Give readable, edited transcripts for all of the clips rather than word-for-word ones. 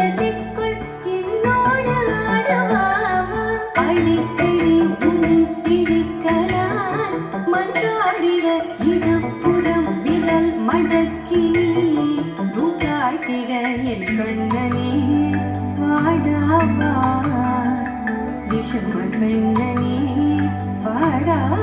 தைச்சதிக்குள் என்னோடு ஆடவாவா அடிக்கடி உன்னை பிடிக்கலாம் மன்றாடிட இடப்புறம் விரல் மடக்கி காட்டிட என் கண்ணனே வாடாவா விஷம கண்ணனே வாடாவா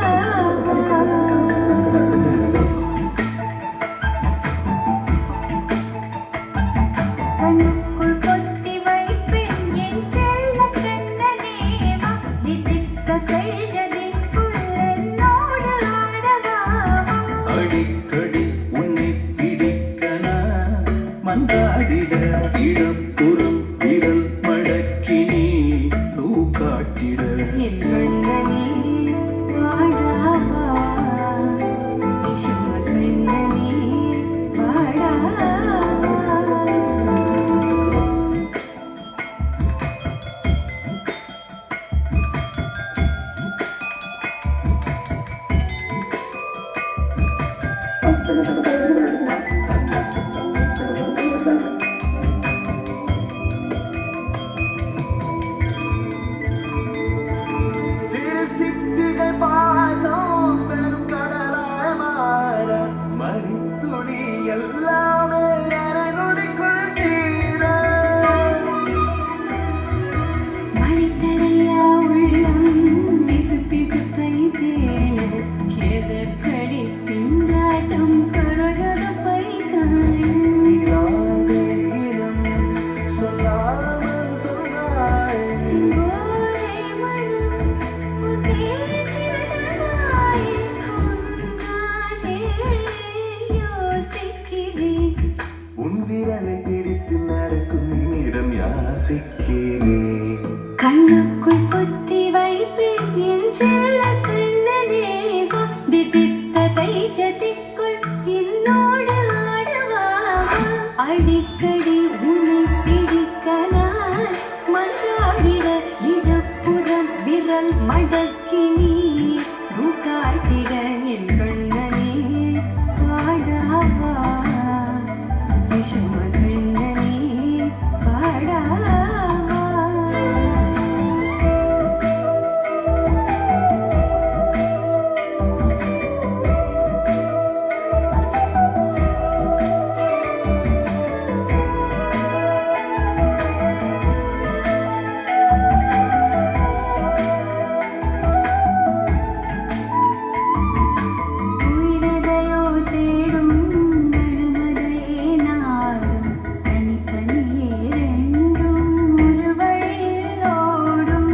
கண்ணுக்குள் கொத்தி வைப்பேன் என் செல்ல கண்ணனேவா தித்தித்த கைஜதிக்குள் என்னோடு ஆடவாவா அடிக்கடி உன்னை பிடிக்கனா மன்றாடிட இடப்புறம் விரல் மடக்கி நீ காட்டிட என் கண்ணனே வாடாவா விஷம கண்ணனே வாடாவா சிறு சிட்டுகள் பாசம் பெரும் கடலாய் மாற மணித்துளி எல்லாமே அரைநொடிக்குள் தீர மணித்தரையா உள்ளம் பிசு பிசுப்பை தேன எதற்கடி திண்டாட்டம் கரகதப்பை இல்லாத இனம் சொல்லாமல் சொன்னாய் சிங்கோரை மனம் உன் பேச்சில்தானாய் உன்னாலே யோசிக்கிறேன் உன் விரலை பிடித்து நடக்கும் என்னிடம் யாசிக்கிறேன் கண்ணுக்குள் கொத்தி வைப்பேன் என் செல்ல கண்ணனேவா தித்தித்த தைச்சதிக்குள் என்னோடு ஆடவாவா அடிக்கடி உன்னை பிடிக்கலாம் மன்றாடிட இடப்புறம் விரல் மடக்கி நீ காட்டிட என் கண்ணனே வாடாவா விஷம கண்ணனே வாடாவா உயிரதையோ தேடும் அழுமதையே நாடும் தனித்தனியே ரெண்டும் ஒரு வழியில் ஓடும்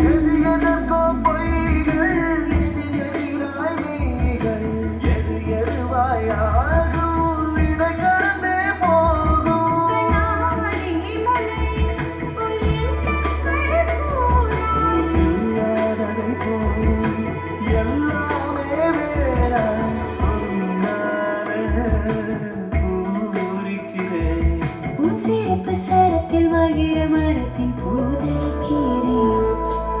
எது எதற்கோ பொய்கள் எது எதிராய் மெய்கள் எது எதுவாயாகும் இடை கடந்தே போகும் கண்ணாடி முனையில் உன் எண்ணங்கள் கூறாய் இல்லாததை போல் எல்லாமே வேறாய் பூரிக்கிறேன் உன் சிறப்பு சரத்தில் மகிழ மரத்தின் பூதரிக்கிறேன்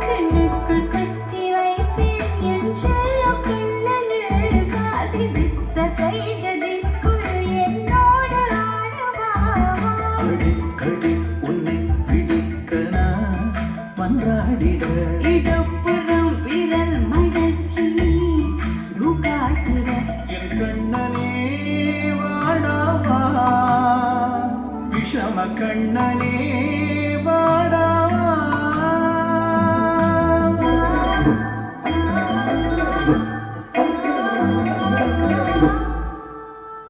கண்ணுக்குள் கொத்தி வைப்பேன் என் செல்ல கண்ணனே காதித்த கைஜதிக்குள் என்னோடு ஆடவாவா அடிக்கடி உன்னை பிடிக்கனா மன்றாடிட இடப்புறம் விரல் மடக்கி காட்டுற என் கண்ணனே வாடாவா விஷம கண்ணனே